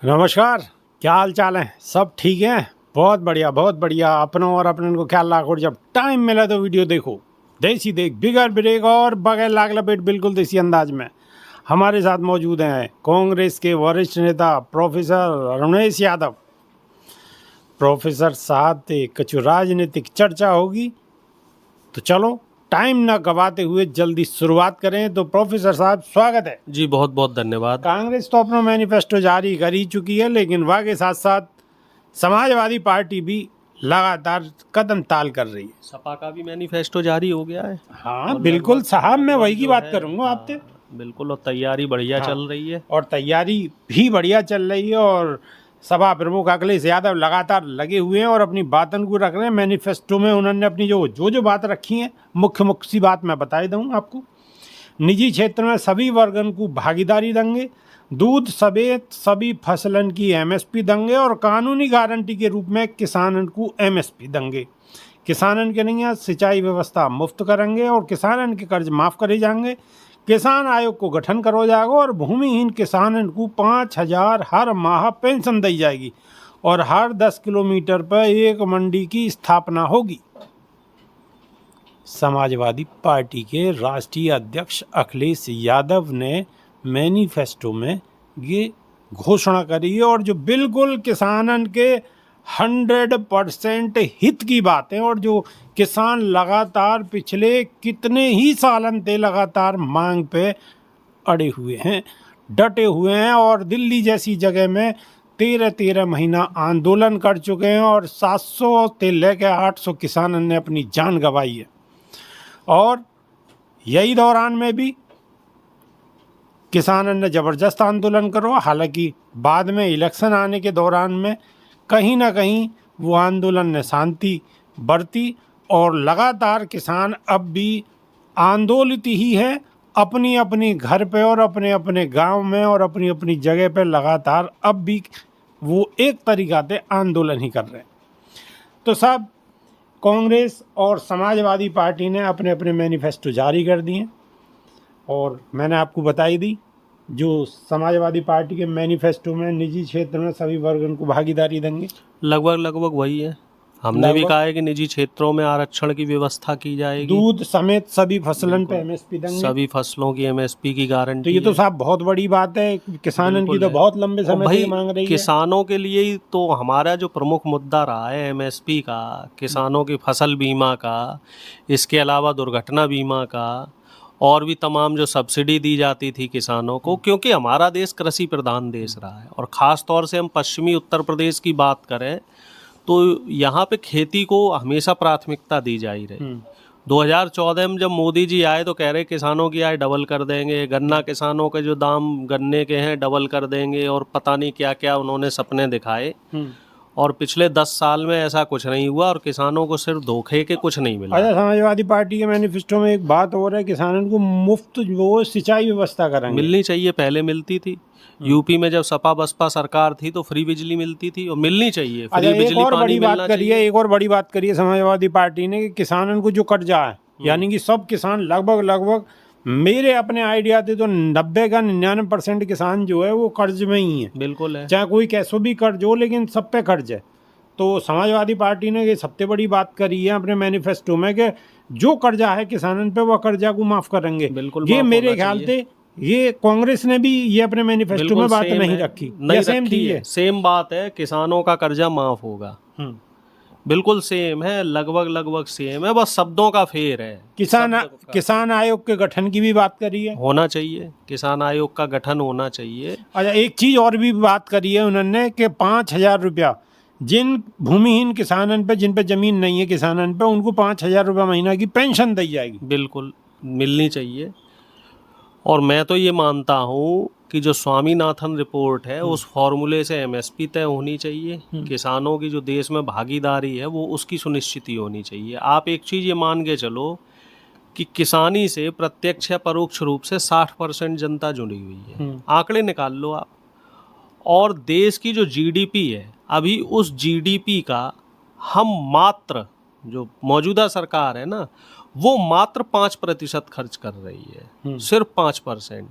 नमस्कार। क्या हाल चाल है? सब ठीक है? बहुत बढ़िया बहुत बढ़िया। अपनों और अपने को ख्याल रखो। जब टाइम मिला तो वीडियो देखो। देसी देख बिगर ब्रेक और बगैर लाग लपेट बिल्कुल देसी अंदाज में। हमारे साथ मौजूद हैं कांग्रेस के वरिष्ठ नेता प्रोफेसर रमेश यादव। प्रोफेसर साहब से कुछ राजनीतिक चर्चा होगी, तो चलो टाइम ना गवाते हुए जल्दी शुरुआत करें। तो प्रोफेसर साहब स्वागत है जी, बहुत बहुत धन्यवाद। कांग्रेस तो अपना मैनिफेस्टो जारी कर ही चुकी है, लेकिन वहाँ के साथ साथ समाजवादी पार्टी भी लगातार कदम ताल कर रही है। सपा का भी मैनिफेस्टो जारी हो गया है। हाँ और बिल्कुल लगभग साहब, मैं वही की जो बात है, करूँगा आपसे। बिल्कुल, और तैयारी बढ़िया हाँ, चल रही है। और तैयारी भी बढ़िया चल रही है। और सभा प्रमुख अखिलेश यादव लगातार लगे हुए हैं और अपनी बातों को रख रहे हैं। मैनिफेस्टो में उन्होंने अपनी जो बात रखी है, मुख्य सी बात मैं बता दूँ आपको। निजी क्षेत्र में सभी वर्गन को भागीदारी देंगे, दूध समेत सभी फसलन की एमएसपी देंगे और कानूनी गारंटी के रूप में किसानन को एमएसपी देंगे। किसानन के नहीं सिंचाई व्यवस्था मुफ्त करेंगे और किसानन के कर्ज माफ़ करे जाएंगे। किसान आयोग को गठन करो जाएगा और भूमिहीन किसानन को 5,000 हर माह पेंशन दी जाएगी और हर 10 किलोमीटर पर एक मंडी की स्थापना होगी। समाजवादी पार्टी के राष्ट्रीय अध्यक्ष अखिलेश यादव ने मैनिफेस्टो में ये घोषणा करी है और जो बिल्कुल किसानन के 100% हित की बात है। और जो किसान लगातार पिछले कितने ही सालन से लगातार मांग पे अड़े हुए हैं, डटे हुए हैं और दिल्ली जैसी जगह में 13 महीना आंदोलन कर चुके हैं और 700 से लेकर 800 किसानों ने अपनी जान गंवाई है। और यही दौरान में भी किसानों ने ज़बरदस्त आंदोलन करो। हालांकि बाद में इलेक्शन आने के दौरान में कहीं ना कहीं वो आंदोलन ने शांति बरती और लगातार किसान अब भी आंदोलित ही है, अपनी अपनी घर पे और अपने अपने गांव में और अपनी अपनी जगह पे लगातार अब भी वो एक तरीक़ा से आंदोलन ही कर रहे हैं। तो साहब, कांग्रेस और समाजवादी पार्टी ने अपने अपने मैनिफेस्टो जारी कर दिए और मैंने आपको बताई दी जो समाजवादी पार्टी के मैनिफेस्टो में निजी क्षेत्र में सभी वर्गों को भागीदारी देंगे। लगभग वही है। हमने भी कहा है कि निजी क्षेत्रों में आरक्षण की व्यवस्था की जाएगी, दूध समेत सभी फसलन पे एमएसपी देंगे, सभी फसलों की एमएसपी की गारंटी। तो ये तो साहब बहुत बड़ी बात है। किसानों की तो बहुत लंबे समय से मांग रही है। किसानों के लिए ही तो हमारा जो प्रमुख मुद्दा रहा है एमएसपी का, किसानों की फसल बीमा का, इसके अलावा दुर्घटना बीमा का, और भी तमाम जो सब्सिडी दी जाती थी किसानों को, क्योंकि हमारा देश कृषि प्रधान देश रहा है। और ख़ास तौर से हम पश्चिमी उत्तर प्रदेश की बात करें तो यहाँ पे खेती को हमेशा प्राथमिकता दी जा ही रही। 2014 में जब मोदी जी आए तो कह रहे किसानों की आय डबल कर देंगे, गन्ना किसानों के जो दाम गन्ने के हैं डबल कर देंगे, और पता नहीं क्या क्या उन्होंने सपने दिखाए। और पिछले 10 साल में ऐसा कुछ नहीं हुआ और किसानों को सिर्फ धोखे के कुछ नहीं मिला। अच्छा, समाजवादी पार्टी के मैनिफेस्टो में एक बात और है, किसानों को मुफ्त वो सिंचाई व्यवस्था करेंगे। मिलनी चाहिए, पहले मिलती थी। यूपी में जब सपा बसपा सरकार थी तो फ्री बिजली मिलती थी और मिलनी चाहिए। फ्री बिजली, एक और पानी बड़ी बात मिलना करी है, एक और बड़ी बात करी है समाजवादी पार्टी ने कि किसानों को जो कर्जा है, यानी कि सब किसान लगभग मेरे अपने आइडिया थे तो 90 का 99% किसान जो है वो कर्ज में ही है। बिल्कुल है, चाहे कोई कैसो भी कर्ज हो, लेकिन सब पे कर्ज है। तो समाजवादी पार्टी ने ये सबसे बड़ी बात करी है अपने मैनिफेस्टो में कि जो कर्जा है किसानों पे वह कर्जा को माफ करेंगे। बिल्कुल ये माफ मेरे होना ख्याल चाहिए। से ये कांग्रेस ने भी ये अपने मैनिफेस्टो में बात नहीं रखी, नहीं सेम रखी है। सेम बात है, किसानों का कर्जा माफ होगा, बिल्कुल सेम है, लगभग सेम है, बस शब्दों का फेर है। किसान आयोग के गठन की भी बात करी है, होना चाहिए, किसान आयोग का गठन होना चाहिए। अच्छा, एक चीज़ और भी बात करी है उन्होंने कि 5,000 रुपया जिन भूमिहीन किसानन पे, जिन पे ज़मीन नहीं है किसानन पे, उनको 5,000 रुपया महीना की पेंशन दी जाएगी। बिल्कुल मिलनी चाहिए। और मैं तो ये मानता हूँ कि जो स्वामीनाथन रिपोर्ट है उस फॉर्मूले से एमएसपी तय होनी चाहिए। किसानों की जो देश में भागीदारी है वो उसकी सुनिश्चिति होनी चाहिए। आप एक चीज़ ये मान के चलो कि किसानी से प्रत्यक्ष या परोक्ष रूप से 60% जनता जुड़ी हुई है। आंकड़े निकाल लो आप। और देश की जो जीडीपी है, अभी उस जीडीपी का हम मात्र, जो मौजूदा सरकार है ना, वो मात्र 5% खर्च कर रही है, सिर्फ 5%।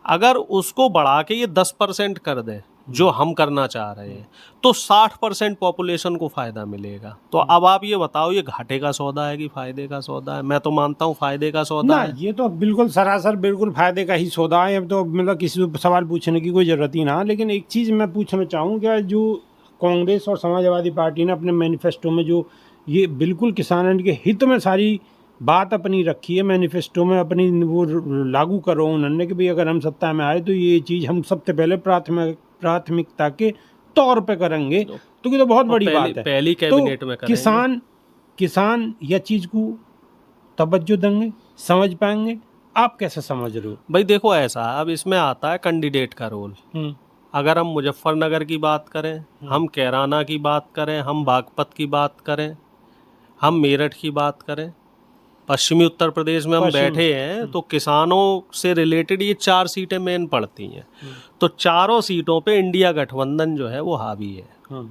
अगर उसको बढ़ा के ये 10% कर दें, जो हम करना चाह रहे हैं, तो 60% पॉपुलेशन को फायदा मिलेगा। तो अब आप ये बताओ, ये घाटे का सौदा है कि फायदे का सौदा है? मैं तो मानता हूँ फायदे का सौदा ना, है। ये तो बिल्कुल सरासर बिल्कुल फायदे का ही सौदा है। अब तो मतलब किसी को सवाल पूछने की कोई ज़रूरत ही ना। लेकिन एक चीज़ मैं पूछना चाहूँ, क्या जो कांग्रेस और समाजवादी पार्टी ने अपने मैनिफेस्टो में जो ये बिल्कुल किसानों के हित में सारी बात अपनी रखी है मैनिफेस्टो में, अपनी वो लागू करो उन्होंने कि भाई अगर हम सत्ता में आए तो ये चीज़ हम सबसे पहले प्राथमिकता के तौर पे करेंगे, तो ये तो बहुत बड़ी बात है। पहली कैबिनेट में तो करेंगे। किसान यह चीज़ को तवज्जो देंगे, समझ पाएंगे? आप कैसे समझ रहे हो? भाई देखो, ऐसा अब इसमें आता है कैंडिडेट का रोल। अगर हम मुजफ्फरनगर की बात करें, हम कैराना की बात करें, हम बागपत की बात करें, हम मेरठ की बात करें, पश्चिमी उत्तर प्रदेश में हम बैठे हैं, तो किसानों से रिलेटेड ये 4 सीटें मेन पड़ती हैं। तो चारों सीटों पे इंडिया गठबंधन जो है वो हावी है,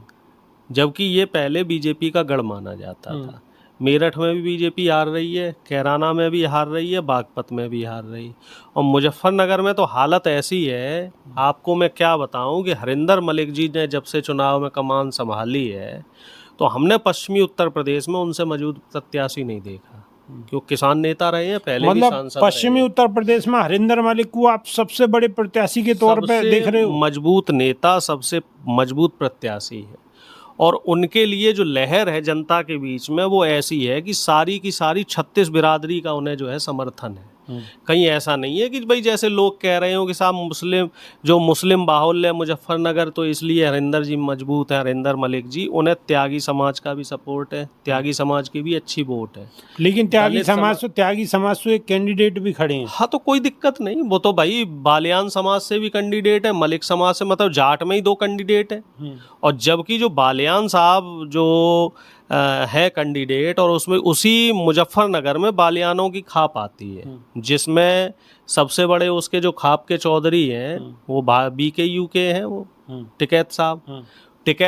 जबकि ये पहले बीजेपी का गढ़ माना जाता था। मेरठ में भी बीजेपी हार रही है, कैराना में भी हार रही है, बागपत में भी हार रही, और मुजफ्फरनगर में तो हालत ऐसी है, आपको मैं क्या बताऊं कि हरिंदर मलिक जी ने जब से चुनाव में कमान संभाली है, तो हमने पश्चिमी उत्तर प्रदेश में उनसे मौजूद प्रत्याशी नहीं देखा, क्योंकि किसान नेता रहे हैं, पहले भी मतलब सांसद पश्चिमी उत्तर प्रदेश में हरिंदर मलिक को आप सबसे बड़े प्रत्याशी के तौर पे देख रहे हो? मजबूत नेता, सबसे मजबूत प्रत्याशी है। और उनके लिए जो लहर है जनता के बीच में वो ऐसी है कि सारी की सारी 36 बिरादरी का उन्हें जो है समर्थन है। कहीं ऐसा नहीं है कि भाई जैसे लोग कह रहे हो कि साहब मुस्लिम बाहुल्य है मुजफ्फरनगर, तो इसलिए हरिंदर जी मजबूत है, हरिंदर मलिक जी। उन्हें त्यागी समाज का भी सपोर्ट है, त्यागी समाज की भी अच्छी वोट है। लेकिन त्यागी समाज से एक कैंडिडेट भी खड़े हैं। हाँ, तो कोई दिक्कत नहीं, वो तो भाई बालियान समाज से भी कैंडिडेट है, मलिक समाज से, मतलब जाट में ही 2 कैंडिडेट है। और जबकि जो बालियान साहब जो है कैंडिडेट, और उसमें उसी मुजफ्फरनगर में बालियानों की खाप आती है, जिसमें सबसे बड़े उसके जो खाप के चौधरी हैं वो BKU के हैं, वो टिकैत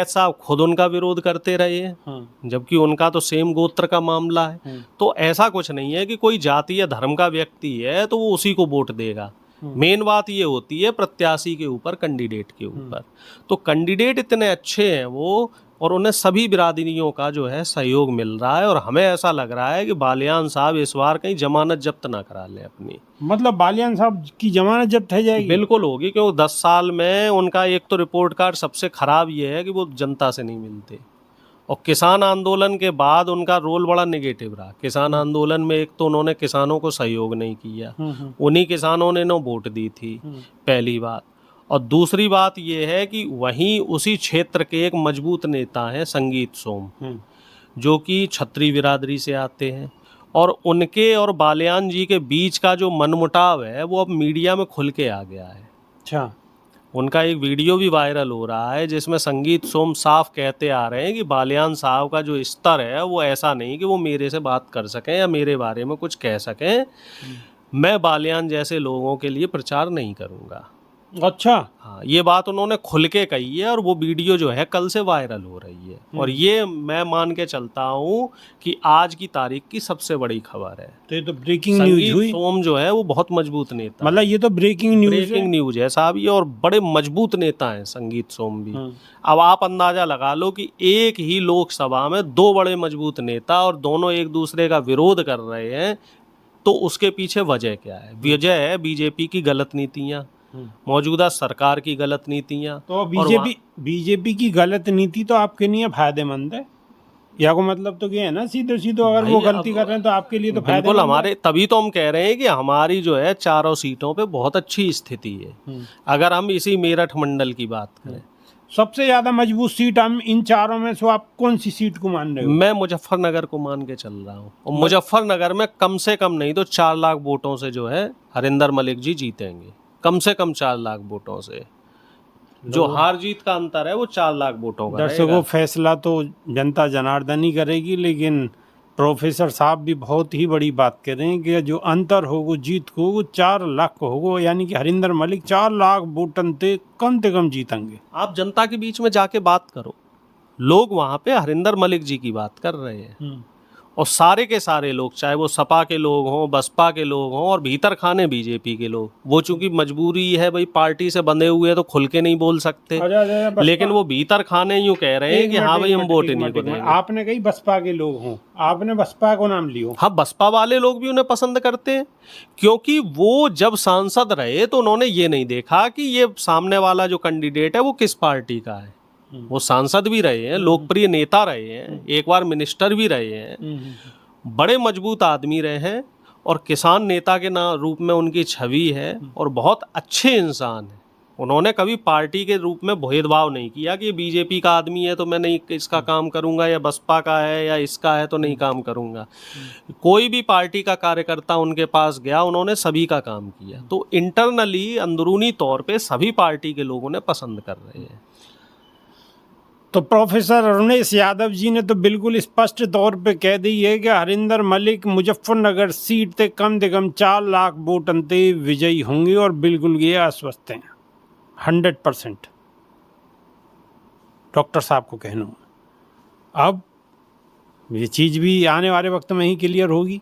साहब खुद उनका विरोध करते रहे हैं, जबकि उनका तो सेम गोत्र का मामला है। तो ऐसा कुछ नहीं है कि कोई जाति या धर्म का व्यक्ति है तो वो उसी को वोट देगा। मेन बात ये होती है प्रत्याशी के ऊपर, कैंडिडेट के ऊपर। तो कैंडिडेट इतने अच्छे हैं वो, और उन्हें सभी बिरादरियों का जो है सहयोग मिल रहा है। और हमें ऐसा लग रहा है कि बालियान साहब इस बार कहीं जमानत जब्त ना करा लें अपनी। मतलब बालियान साहब की जमानत जब्त हो जाएगी? बिल्कुल होगी, क्योंकि 10 साल में उनका एक तो रिपोर्ट कार्ड सबसे खराब ये है कि वो जनता से नहीं मिलते, और किसान आंदोलन के बाद उनका रोल बड़ा नेगेटिव रहा। किसान आंदोलन में एक तो उन्होंने किसानों को सहयोग नहीं किया, उन्हीं किसानों ने नो वोट दी थी, पहली बात। और दूसरी बात यह है कि वहीं उसी क्षेत्र के एक मजबूत नेता हैं संगीत सोम, जो कि छत्री बिरादरी से आते हैं, और उनके और बालियान जी के बीच का जो मनमुटाव है वो अब मीडिया में खुल के आ गया है। अच्छा। उनका एक वीडियो भी वायरल हो रहा है जिसमें संगीत सोम साफ कहते आ रहे हैं कि बालियान साहब का जो स्तर है वो ऐसा नहीं कि वो मेरे से बात कर सकें या मेरे बारे में कुछ कह सकें। मैं बालियान जैसे लोगों के लिए प्रचार नहीं करूँगा। अच्छा। हाँ, ये बात उन्होंने खुल के कही है, और वो वीडियो जो है कल से वायरल हो रही है, और ये मैं मान के चलता हूँ कि आज की तारीख की सबसे बड़ी खबर है। तो ये तो ब्रेकिंग न्यूज हुई। सोम जो है वो बहुत मजबूत नेता, मतलब ये तो ब्रेकिंग न्यूज है साहब ये, और बड़े मजबूत नेता हैं संगीत सोम भी। अब आप अंदाजा लगा लो कि एक ही लोकसभा में 2 बड़े मजबूत नेता, और दोनों एक दूसरे का विरोध कर रहे हैं, तो उसके पीछे वजह क्या है? वजह है बीजेपी की गलत नीतियाँ, मौजूदा सरकार की गलत नीतियाँ। तो बीजेपी की गलत नीति तो आपके लिए फायदेमंद है, या को मतलब तो ये है ना सीधे अगर वो गलती कर रहे हैं तो आपके लिए तो बिल्कुल हमारे, तभी तो हम कह रहे हैं कि हमारी जो है चारों सीटों पे बहुत अच्छी स्थिति है। अगर हम इसी मेरठ मंडल की बात करें, सबसे ज्यादा मजबूत सीट हम इन चारों में से आप कौन सी सीट को मान रहे हो? मैं मुजफ्फरनगर को मान के चल रहा हूँ, और मुजफ्फरनगर में कम से कम नहीं तो 4 लाख वोटों से जो है हरिंदर मलिक जी जीतेंगे, कम से कम 4 लाख वोटों से। जो हार जीत का अंतर है वो 4 लाख वोटों का रहेगा। दर्शकों, फैसला तो जनता जनार्दन ही करेगी, लेकिन प्रोफेसर साहब भी बहुत ही बड़ी बात कह रहे हैं कि जो अंतर होगा जीत को वो 4 लाख को होगा, यानी कि हरिंदर मलिक 4 लाख वोटन ते कम जीतेंगे। आप जनता के बीच में जाके बात करो, लोग वहाँ पे हरिंदर मलिक जी की बात कर रहे हैं, और सारे के सारे लोग, चाहे वो सपा के लोग हों, बसपा के लोग हों और भीतर खाने बीजेपी के लोग, वो चूंकि मजबूरी है भाई, पार्टी से बंधे हुए हैं तो खुल के नहीं बोल सकते, लेकिन वो भीतर खाने यूं कह रहे हैं कि हाँ भाई हम वोट इन्हीं को देंगे। आपने कही बसपा के लोग हों, आपने बसपा को नाम लियो। हाँ, बसपा वाले लोग भी उन्हें पसंद करते हैं, क्योंकि वो जब सांसद रहे तो उन्होंने ये नहीं देखा कि ये सामने वाला जो कैंडिडेट है वो किस पार्टी का है। वो सांसद भी रहे हैं, लोकप्रिय नेता रहे हैं, एक बार मिनिस्टर भी रहे हैं, बड़े मजबूत आदमी रहे हैं और किसान नेता के रूप में उनकी छवि है और बहुत अच्छे इंसान हैं। उन्होंने कभी पार्टी के रूप में भेदभाव नहीं किया कि बीजेपी का आदमी है तो मैं नहीं इसका काम करूंगा, या बसपा का है या इसका है तो नहीं काम करूंगा। कोई भी पार्टी का कार्यकर्ता उनके पास गया, उन्होंने सभी का काम किया। तो इंटरनली, अंदरूनी तौर पे सभी पार्टी के लोग उन्हें पसंद कर रहे हैं। तो प्रोफेसर अरुणेश यादव जी ने तो बिल्कुल स्पष्ट तौर पे कह दी है कि हरिंदर मलिक मुजफ्फरनगर सीट से कम 4 लाख वोट अंते विजयी होंगे और बिल्कुल ये आश्वस्त हैं 100%। डॉक्टर साहब को कहना अब ये चीज़ भी आने वाले वक्त में ही क्लियर होगी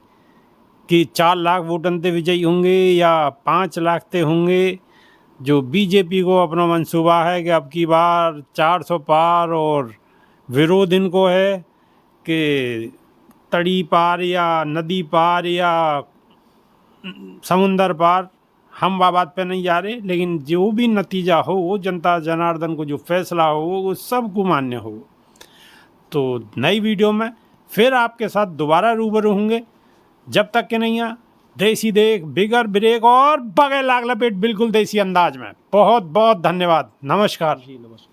कि 4 लाख वोट अंते विजयी होंगे या 5 लाख ते होंगे। जो बीजेपी को अपना मंसूबा है कि अब की बार 400 पार, और विरोध इनको है कि तड़ी पार या नदी पार या समुंदर पार, हम बात पे नहीं जा रहे, लेकिन जो भी नतीजा हो वो जनता जनार्दन को जो फैसला हो वो सबको मान्य हो। तो नई वीडियो में फिर आपके साथ दोबारा रूबरू होंगे। जब तक के नहीं आ देसी देख, बिगर ब्रेक और बगैर लाग लपेट बिल्कुल देसी अंदाज में। बहुत बहुत धन्यवाद। नमस्कार जी। नमस्कार।